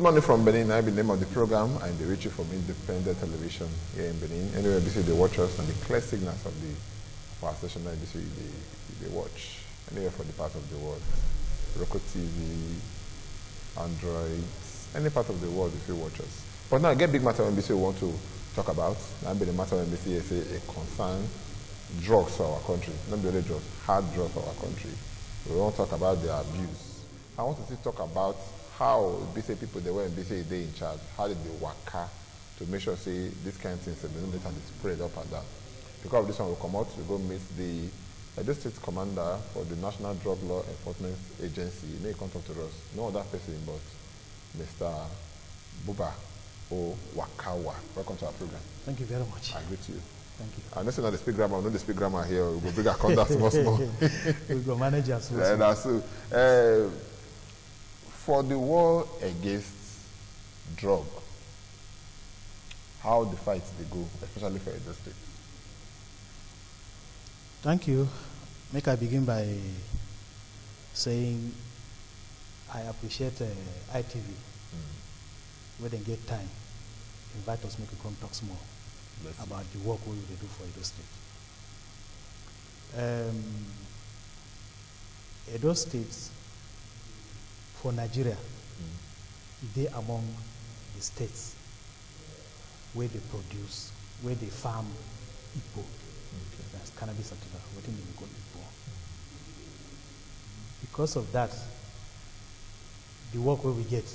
morning from Benin. I'm the name of the program. I'm the Richie from Independent Television here in Benin. Anywhere BC they watch us and the clear signals of our station that BC they watch. Anywhere from the part of the world. Roku TV, Android, any part of the world if you watch us. But now I get big matter when BC we want to talk about. That'll be the matter when BC say a concern drugs for our country. Not the only drugs, hard drugs for our country. We won't talk about the abuse. I want to still talk about how BC people they were in BC they in charge, how did they work to make sure say this kind of things they don't let it spread up and down. Because of this one will come out, we go meet the Edo State Commander for the National Drug Law Enforcement Agency. He may come talk to us. No other person but Mr. Buba O Wakawa. Welcome to our program. Thank you very much. I greet you. Thank you. I know not the speak grammar, not the speak grammar here. We will bring our conduct small. We go manage as well. Yeah, that's so. For the war against drug, how the fights they go, especially for Edo State? Thank you. Make I begin by saying I appreciate ITV when they get time, invite us, make a come talk more about the work we will do for Edo State. Edo State for Nigeria, they among the states where they produce, where they farm Igbo. That's cannabis sativa, what they call Igbo. Because of that, the work where we get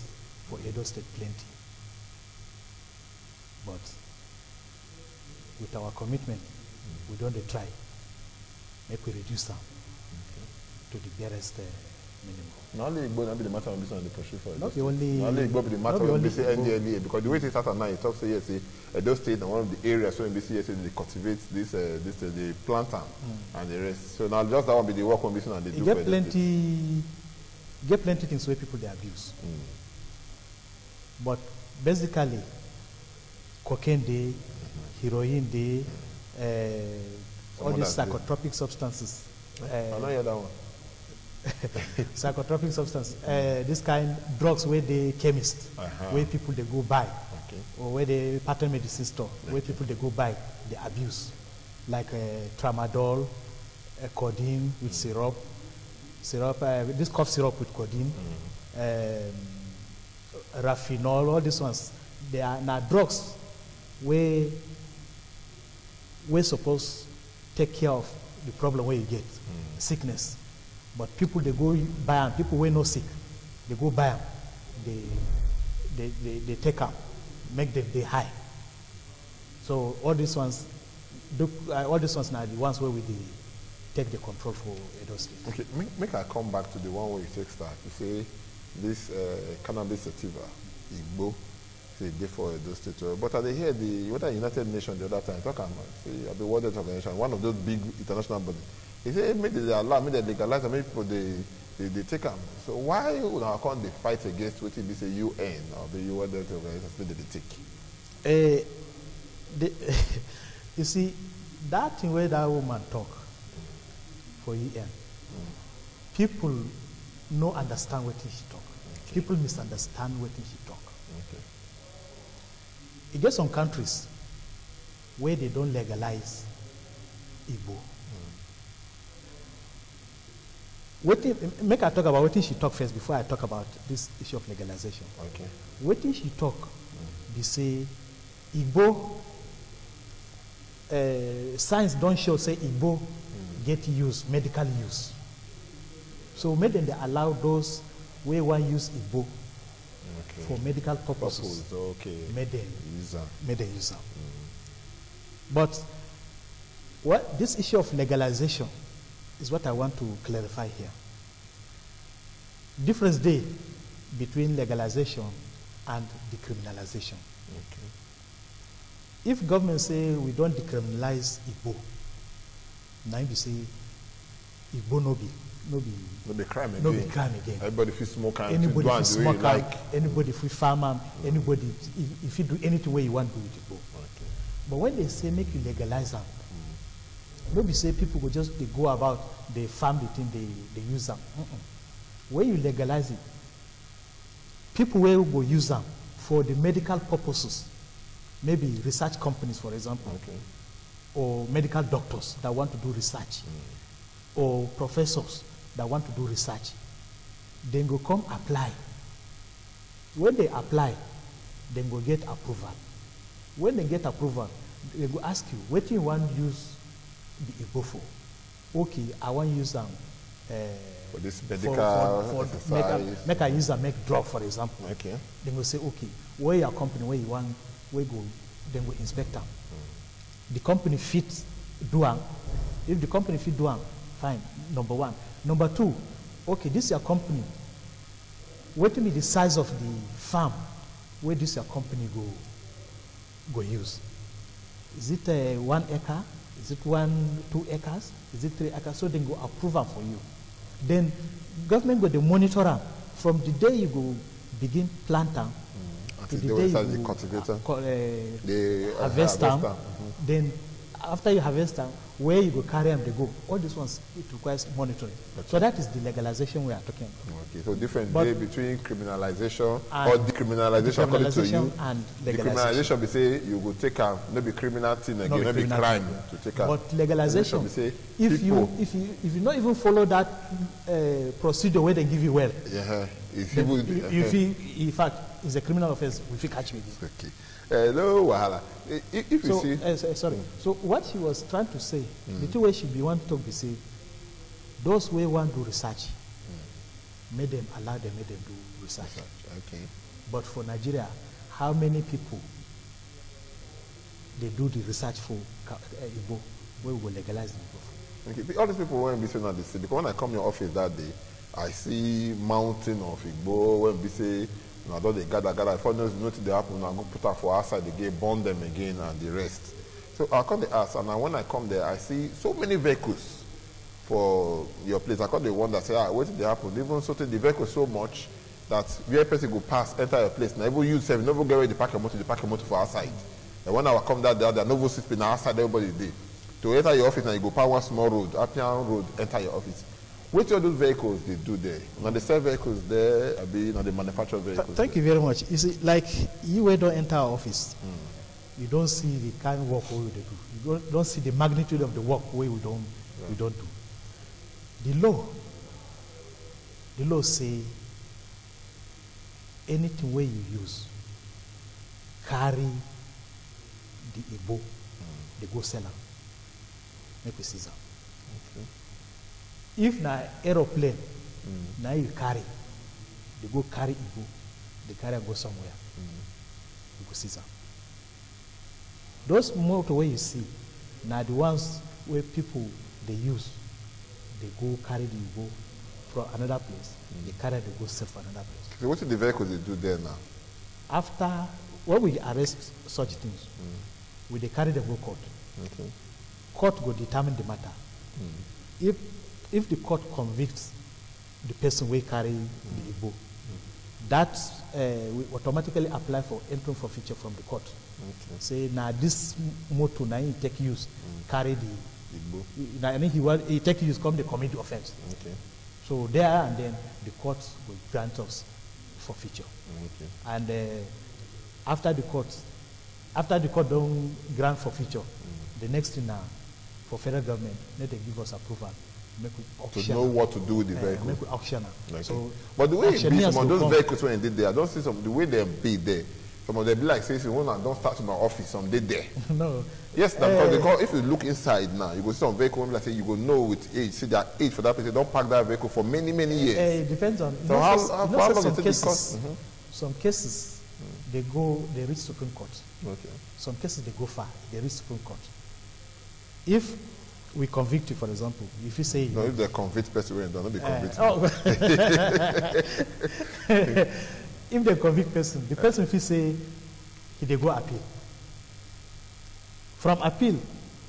for Edo State plenty. But with our commitment, we don't try, make we reduce them to the barest minimum. Not only Igbo, not be the matter of business on the pursue for not the only. Not only Igbo, be the matter of BC NDLEA, because the way it starts at now, it talks say yes, Edo State and one of the areas where BC yes, they cultivate this, the plantain and the rest. So now just that one be the work on business and they do. Get plenty things where people they abuse. But basically, cocaine day, heroin day, all these psychotropic substances. I don't hear that one. Psychotropic substance, this kind drugs where the chemist, where people they go buy, or where the pattern medicine store, where people they go buy, the abuse, like tramadol, codeine with syrup, this cough syrup with codeine, raffinol, all these ones, they are now drugs where we're supposed to take care of the problem where you get sickness. But people they go buy them, people who are not sick, they go buy them, they take them, make them they high. So all these ones now the ones where we take the control for Edo State. Okay, make I come back to the one where you take start. You say this cannabis sativa, Igbo, say they for Edo State. But I hear the United Nations the other time talk about the World Health Organization, one of those big international bodies. He said, maybe they allow, maybe they legalize, and maybe people they take them. So why can't they fight against what they say UN or the World Health Organization they take? You see, that thing where that woman talk for UN, people no understand what she talk. People misunderstand what she talk. You get some countries where they don't legalize Igbo. Make I talk about what she talk first before I talk about this issue of legalization. Okay. What she talk, they say, Igbo, science don't show say Igbo get use, medical use. So maybe they allow those where one use Igbo for medical purposes. May they use them. But what this issue of legalization is what I want to clarify here. Difference day between legalization and decriminalization. If government say we don't decriminalize Igbo, now you say Igbo no be crime again. Everybody feel smoke and anybody feel smoke like. Anybody feel farm anybody if you do anything where you want to do with Igbo. But when they say make you legalize them, nobody say people will just they go about, they farm the thing, they use them. When you legalize it, people will use them for the medical purposes, maybe research companies, for example, or medical doctors that want to do research, or professors that want to do research. Then go come apply. When they apply, then go get approval. When they get approval, they go ask you, what do you want to use the Igbo for? Okay, I want to use them for this medical exercise. Make a user make drug, for example. Okay. Then go say, okay, where your company, where you want, where go, then go inspect them. The company fit do am. If the company fit do am, fine, number one. Number two, okay, this is your company. What will be the size of the farm where this your company go use? Is it 1 acre? Is it 2 acres? Is it 3 acres? So then go approve them for you. Then government go to monitor them from the day you go begin plant them to the day you the cultivator, harvest them. Then after you harvest them, where you go carry them, they go. All these ones, it requires monitoring. Okay. So that is the legalization we are talking about. Okay, so different day between criminalization or decriminalization according to you. And legalization. Decriminalization, we say you go take a maybe criminal thing again, maybe crime to take a. But legalization, say if you not even follow that procedure where they give you well, in fact, it's a criminal offense. We will catch you with it. Okay. Hello, Wahala. If you see. Sorry. So what she was trying to say, the two ways she be want to be say, those who want to do research, make them allow them, make them do research. Okay. But for Nigeria, how many people they do the research for Igbo, where we will legalize the Igbo? Okay. All these people won't be saying that they say, because when I come to your office that day, I see mountain of Igbo, when we say, I don't they gather. If I notice they happen, I'm going to put her for outside again, burn them again, and the rest. So I come to ask, and when I come there, I see so many vehicles for your place. I come the one that say, what did they happen? Even so, the vehicle so much that where person go pass, enter your place. Now, even you say, you never get ready to park your motor for outside. And when I come that there, no sitting outside, everybody there. To enter your office, now you go pass one small road, Appian Road, enter your office. Which of those vehicles they do there? Now they sell vehicles there, I mean, now they manufacture vehicles. Thank you very much. You see, like you when don't enter our office, you don't see the kind of work we do. You don't see the magnitude of the work we don't do. The law say anything where you use, carry the Igbo, they go sell them. Make we see them. Okay. If na aeroplane, now you carry, they go carry Igbo, they carry and go somewhere. You go see them. Those motor where you see, now the ones where people they use, they go carry the Igbo from another place. They carry, they go sell for another place. So what are the vehicles they do there now? After, when we arrest such things, we they carry them go court. Okay. Court will determine the matter. If the court convicts the person who carry the Igbo, that we automatically apply for entering forfeiture from the court. Okay. Say now this motor now he take use, carry the Igbo. Now he take use come the commit the offense. Okay. So there and then the court will grant us forfeiture. Okay. And after the court don't grant forfeiture, the next thing now for federal government, let them give us approval. Make we auction. To know what to do with the vehicle. Make we auction. Okay. So, but the way it be, some of those vehicles when they did there, I don't see some the way they be there. Some of them be like, say, when I don't start to my office, some they there. No. Yes, because if you look inside now, you go see some vehicle, like say, you go know with age, see their age for that place, they don't park that vehicle for many, many years. It depends on. So how long does it cost? Some cases, they reach Supreme Court. Okay. Some cases, they go far, they reach Supreme Court. If we convict you, for example, if you say... No, if they convict person, we don't be convicted. If they convict person, the person if he say, he go appeal. From appeal,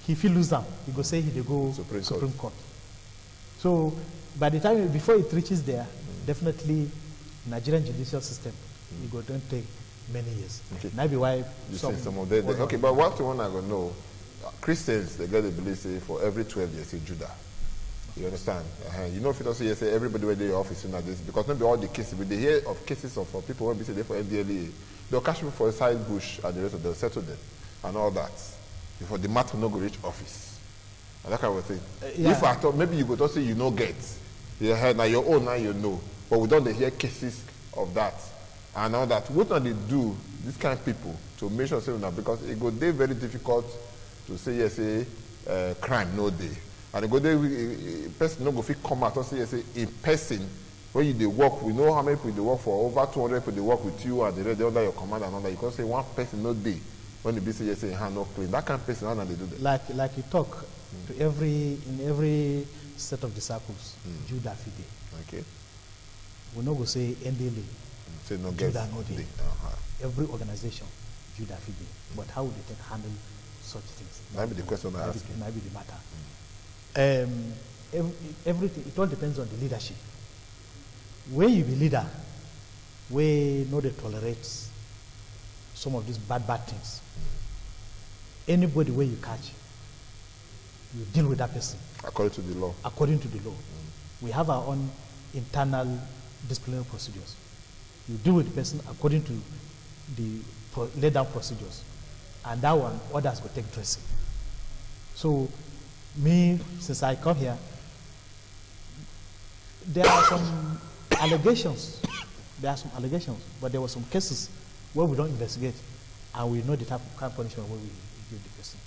if he lose them, he go say he go Supreme Court. So, by the time, before it reaches there, definitely, Nigerian judicial system, it go don't take many years. Okay. Maybe why some of them. Okay, but what one I go know, Christians, they get the belief say for every 12 years, say Judah. You understand? You know, if you don't say, say everybody where they office in this, because maybe all the cases, but they hear of cases of people when we say they for MDLA, they'll catch people for a side bush and the rest of them, they'll settle them and all that. Before the matter no go reach office. And that kind of thing. If I thought maybe you could also you know get. Now your own now you know. But we don't hear cases of that. And all that. What do they do, these kind of people, to make sure say now because it go day very difficult to say yes, crime no day. And go there, person no go fit come out and say yes, in person when you they work, we know how many people they work for, over 200 people they work with you and they under your command and all that. You can say one person no day when the BC yes, hand no clean. That kind of person, how do they do that? Like you talk to in every set of disciples, Judah Fide. Okay. We no go say NDLA. Say no Judah no day. Every organization, Judah Fide. But how would they handle such things? That be the question I ask. That be the matter. Everything, it all depends on the leadership. When you be leader, we know they tolerate some of these bad things. Anybody where you catch, you deal with that person. According to the law. According to the law. We have our own internal disciplinary procedures. You deal with the person according to the laid down procedures. And that one, others will take dressing. So, me, since I come here, there are some allegations. There are some allegations, but there were some cases where we don't investigate, and we know the type of kind of punishment where we give the person.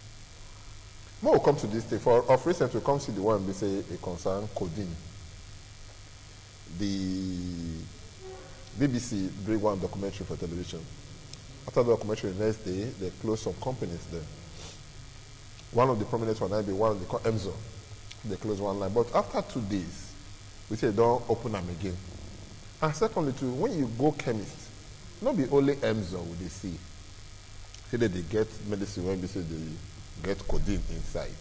More will come to this thing. Of recent, we come see the one we say a concern coding. The BBC bring one documentary for television. After the documentary, the next day, they close some companies there. One of the prominent ones, they call Emzo. They close one line. But after 2 days, we say don't open them again. And secondly, too, when you go chemist, not be only Emzo will they see. Say that they get medicine when they say they get codeine inside.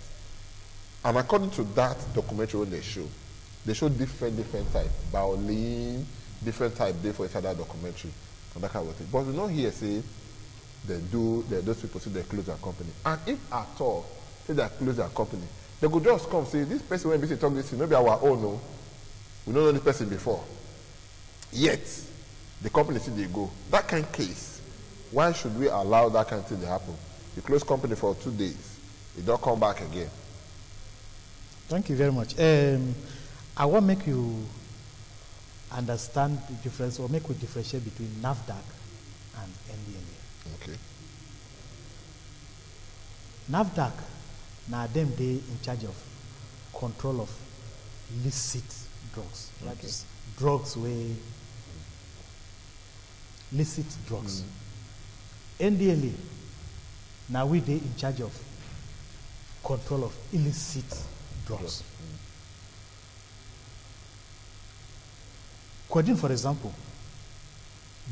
And according to that documentary when they show different type. Baolin, different type there for inside that documentary. And that kind of thing. But we don't hear say those people say they close their company. And if at all say they close their company, they could just come say this person when we talk this thing, maybe our own no. We don't know this person before. Yet the company see they go. That kind of case, why should we allow that kind of thing to happen? You close company for 2 days, you don't come back again. Thank you very much. I want to make you understand the difference, or make we differentiate between NAFDAC and NDLA. Okay. NAFDAC, now them they in charge of control of illicit drugs. Okay. That is drugs where illicit drugs. NDLA, now we they in charge of control of illicit drugs. Codeine, for example,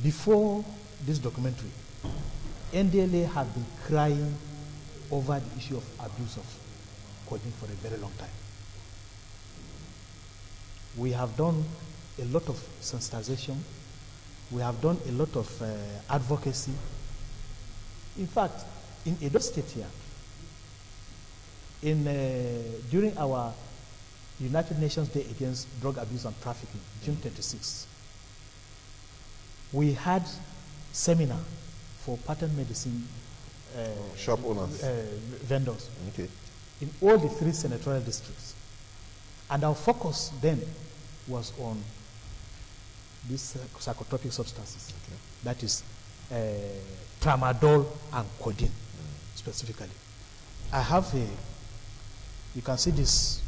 before this documentary, NDLA have been crying over the issue of abuse of codeine for a very long time. We have done a lot of sensitization. We have done a lot of advocacy. In fact, in Edo State here, during our United Nations Day Against Drug Abuse and Trafficking, June 26th, we had seminar for patent medicine shop owners, vendors, okay, in all the 3 senatorial districts. And our focus then was on these psychotropic substances. Okay. That is tramadol and codeine, specifically. I have you can see this.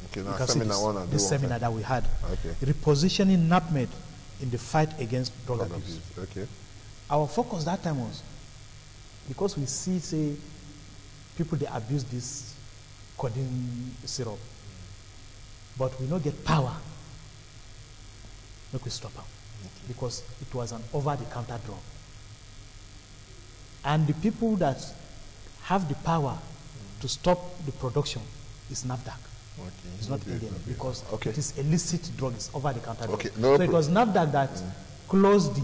Okay, now seminar this seminar that we had. Okay. Repositioning NAPMED in the fight against drug abuse. Okay. Our focus that time was because we see, say, people they abuse this codeine syrup, but we don't get power. Make we stop them because it was an over-the-counter drug, and the people that have the power to stop the production is NAFDAC. Okay. It's not Indian because it is illicit drug, it's over-the-counter drug. No so it was NAFDAC that closed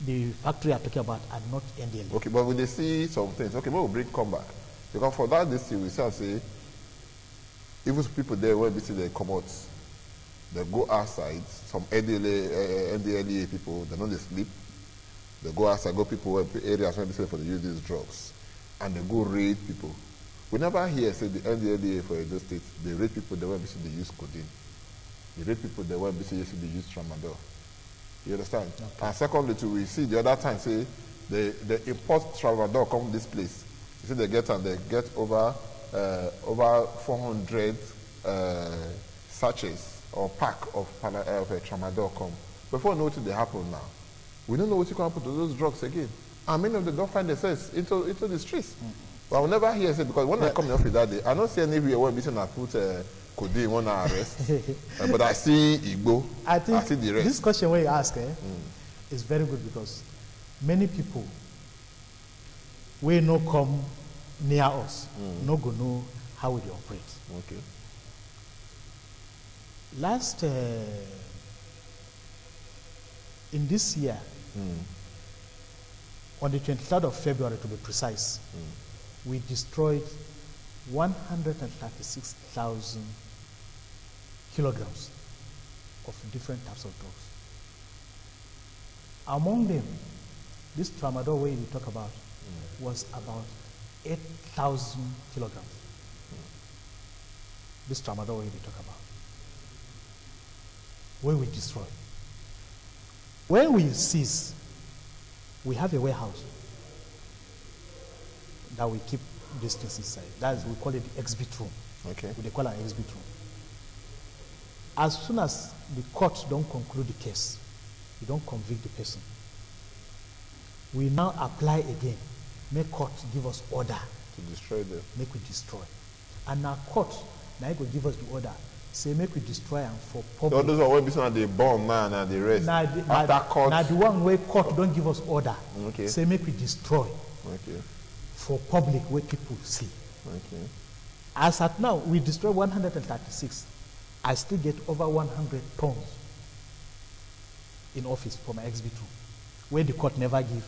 the factory I'm talking about and not NDLA. Okay, but when they see some things, okay, we'll come back. Because for that, this thing, we say, even people there when we see they come out, they go outside. Some NDLEA people, they know they sleep. They go outside, go people areas where they say for they use these drugs, and they go raid people. We never hear say the NDLEA for those states they raid people they when they use codeine. They raid people they when they use tramadol. You understand? Okay. And secondly, too, we see the other time say they import tramadol come this place. You see they get over 400 sachets or pack of tramadol come. Before nothing they happen now. We don't know what you can happen to those drugs again. And many of them don't find themselves into the streets. But I will never hear say because when I come in the office that day, I don't see anywhere where I put codeine one arrest. But I see Igbo. I see the rest. This question where you ask is very good because many people will not come near us, no go know how we operate. Okay. Last in this year, on the 23rd of February to be precise, we destroyed 136,000 kilograms of different types of drugs. Among them, this tramadol we talk about was about 8,000 kilograms. This tramadol we talk about, where we destroy. When we seize, we have a warehouse that we keep these things inside. That's we call it the exhibit room. Okay. They call it an exhibit room. As soon as the court don't conclude the case, you don't convict the person. We now apply again. Make court give us order to destroy them. Make we destroy. And now court now will give us the order. Say make we destroy and for public. So those are when they bomb man and the rest. After court. Now the one where court don't give us order. Okay. Say make we destroy. Okay. For public where people see. Okay. As at now, we destroy 136. I still get over 100 tons in office for my exhibit room, where the court never give.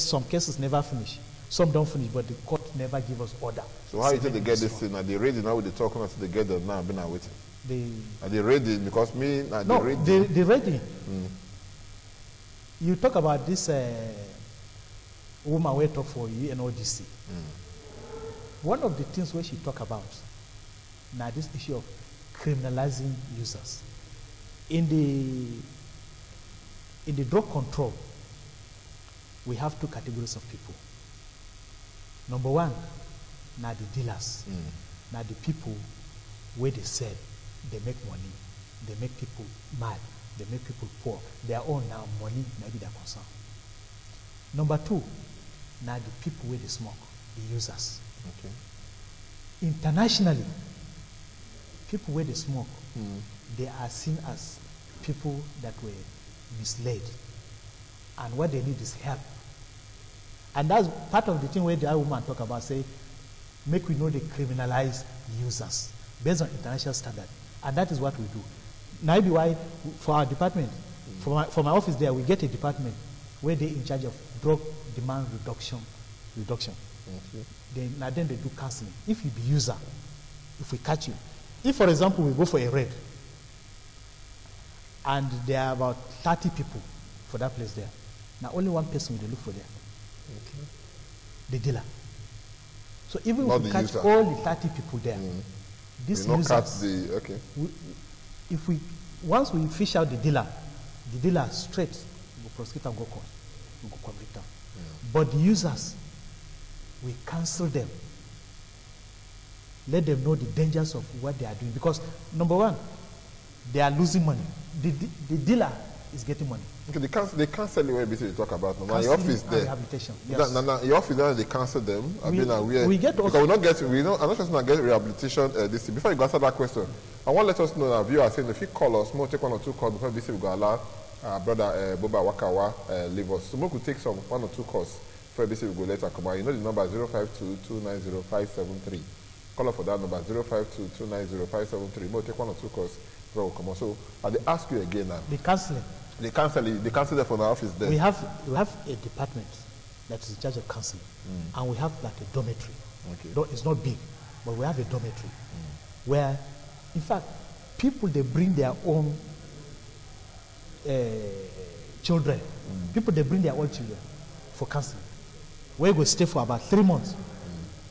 Some cases never finish. Some don't finish, but the court never give us order. So how you think they get this thing? Are they ready now with the talking until they get them now? I've been waiting. Are they ready? Because me, no, they ready. You talk about this woman we talk for you and ODC. One of the things where she talk about now this issue of criminalizing users in the drug control. We have two categories of people. Number one, now the dealers, now the people where they sell, they make money, they make people mad, they make people poor. Their own now money maybe their concern. Number two, now the people where they smoke, the users. Okay. Internationally, people where they smoke, they are seen as people that were misled, and what they need is help. And that's part of the thing where the other woman talk about, say, make we know they criminalize users based on international standard, and that is what we do. Now, be why for our department, for my office there, we get a department where they're in charge of drug demand reduction. Then they do counseling. If you be user, if we catch you, if for example we go for a raid, and there are about 30 people for that place there, now only one person will they look for there. Okay. The dealer. So even if we catch user. all the 30 people there, these users, once we fish out the dealer straight will prosecute and go court, we go convict them. But the users, we cancel them. Let them know the dangers of what they are doing. Because number one, they are losing money. The dealer is getting money. Okay, they cancel the way you talk about now. Your office there. Rehabilitation. Yes. Your office there, they cancel them. We get because I'm not just going to get rehabilitation this thing. Before you go answer that question, I want to let us know that viewers saying if you call us, we'll take 1 or 2 calls before this we go allow brother Boba Wakawa leave us. So we could take 1 or 2 calls before this we go later come out. You know the number 052-290-573. Call up for that number 052-290-573. We'll take 1 or 2 calls before we come out. So they ask you again now. The counseling. They cancel them from the office there. We have a department that is in charge of counseling, and we have like a dormitory. Okay. It's not big, but we have a dormitory where In fact, people, they bring their own children. People, they bring their own children for counseling. We go stay for about 3 months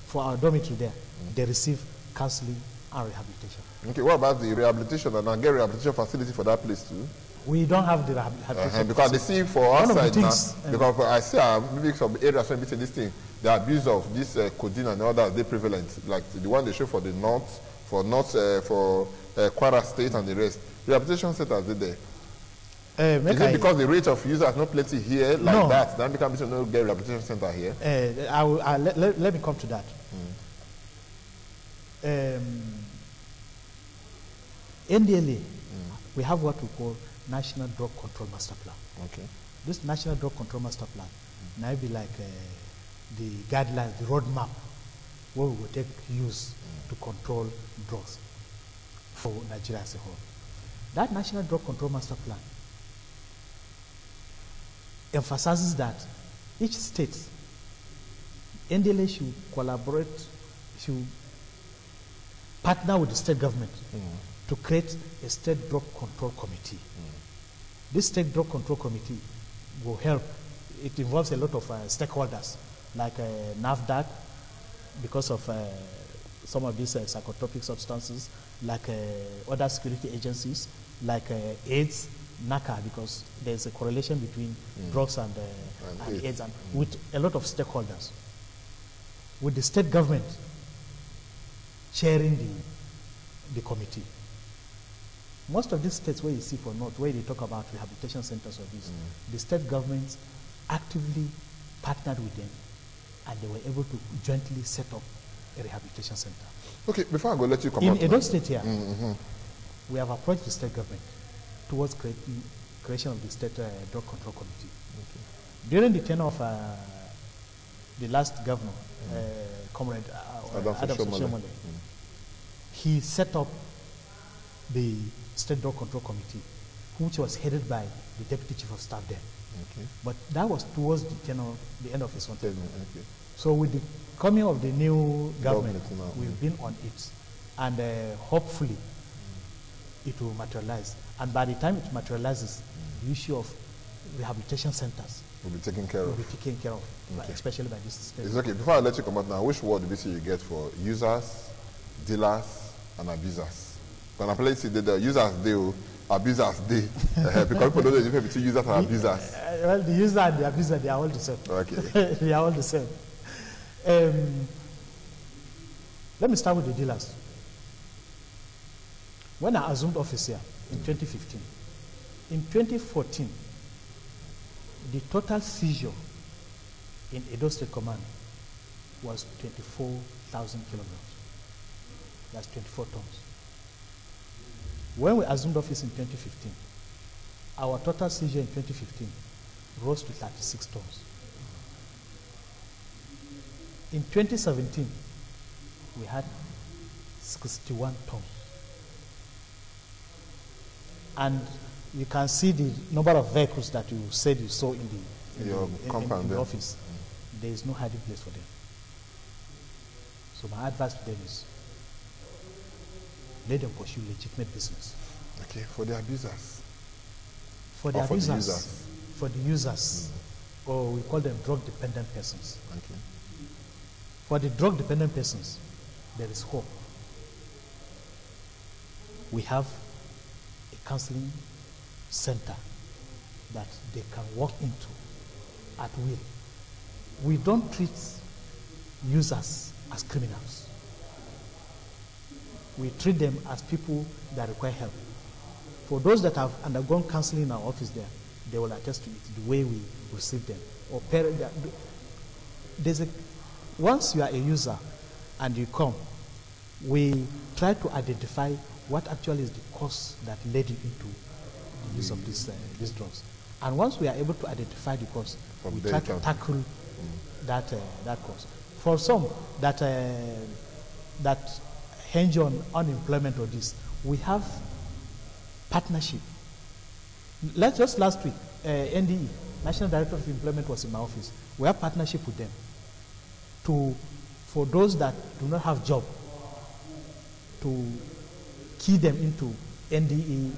for our dormitory there. They receive counseling and rehabilitation. Okay, what about the rehabilitation? And I get rehabilitation facility for that place too? We don't have the rehabilitation because they see for One of the outside now, things, because I see maybe some areas when we say this thing, the abuse of this codeine and others, they prevalent. Like the one they show for the north, for Kwara State and the rest. Rehabilitation centers are there. Is it because the rate of users not plenty here like that? Then become no get rehabilitation center here. Let me come to that. NDLA, we have what we call National Drug Control Master Plan. Okay. This National Drug Control Master Plan now be like the guidelines, the roadmap, where we will take use to control drugs for Nigeria as a whole. That National Drug Control Master Plan emphasizes that each state, NDLA should collaborate, should partner with the state government to create a state drug control committee. This state drug control committee will help. It involves a lot of stakeholders, like NAFDAC, because of some of these psychotropic substances, like other security agencies, like AIDS, NACA, because there's a correlation between drugs and AIDS, and with a lot of stakeholders. With the state government chairing the committee. Most of these states where you see for North, where they talk about rehabilitation centers or this, the state governments actively partnered with them, and they were able to jointly set up a rehabilitation center. Okay, before I go, let you come in Edo State here, we have approached the state government towards creation of the state drug control committee. Okay. During the tenure of the last governor, Comrade Adam Soshomole, he set up the State Drug Control Committee, which was headed by the Deputy Chief of Staff then. Okay. But that was towards the end of his own tenure. Okay. So with the coming of the new government, we've been on it. And hopefully it will materialize. And by the time it materializes, the issue of rehabilitation centers will be taken care of. Okay. Especially by this state. It's okay. Before I let you come out now, which word do you get for users, dealers, and abusers? When I play the users deal, abusers they because people don't know the difference between users and abusers. Well, the user and the abuser, they are all the same. Okay. They are all the same. Let me start with the dealers. When I assumed office here in 2015, in 2014, the total seizure in Edo State Command was 24,000 kilograms. That's 24 tons. When we assumed office in 2015, our total seizure in 2015 rose to 36 tons. In 2017, we had 61 tons. And you can see the number of vehicles that you said you saw in the office. There is no hiding place for them. So my advice to them is, let them pursue legitimate business. Okay, for the abusers. For the abusers. For the users. Or we call them drug-dependent persons. Okay. For the drug-dependent persons, there is hope. We have a counseling center that they can walk into at will. We don't treat users as criminals. We treat them as people that require help. For those that have undergone counseling in our office there, they will attest to it, the way we receive them. Or once you are a user and you come, we try to identify what actually is the cause that led you into the use of these drugs. And once we are able to identify the cause, we try to tackle that cause. For some that hinge on unemployment or this, we have partnership. Just last week, NDE, National Director of Employment, was in my office. We have partnership with them for those that do not have job, to key them into NDE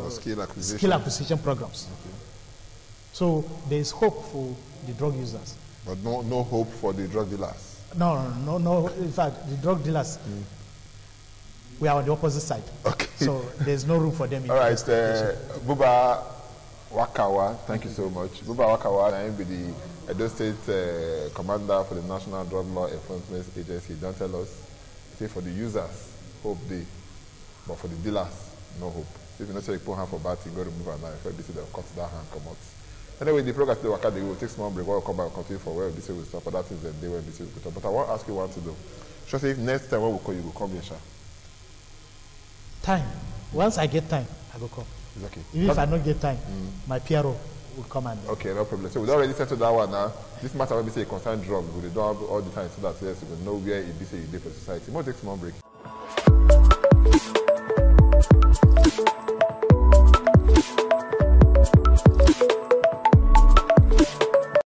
skill acquisition programs. Okay. So there is hope for the drug users. But no hope for the drug dealers. No. In fact, the drug dealers, we are on the opposite side. Okay. So there's no room for them. All right, Buba Wakawa, thank you so much. Buba Wakawa, I am the Edo State Commander for the National Drug Law Enforcement Agency. Don't tell us. Say for the users, hope they, but for the dealers, no hope. If you not say you put hand for bad thing, go remove a knife. If they'll cut that hand, come out. Anyway, the program still work out. They will take small break. We'll come back and continue for where this will stop. Other things that they will be able to talk. But I want to ask you one to do. Just say if next time when we call you, will come here, Sha. Time. Once I get time, I will come. It's okay. Even if I don't get time, my PRO will come and. Okay, no problem. So we already settled that one now. This matter will be say concern drug. We don't have all the time so that yes, we know where it be say you did for society. We'll take small break.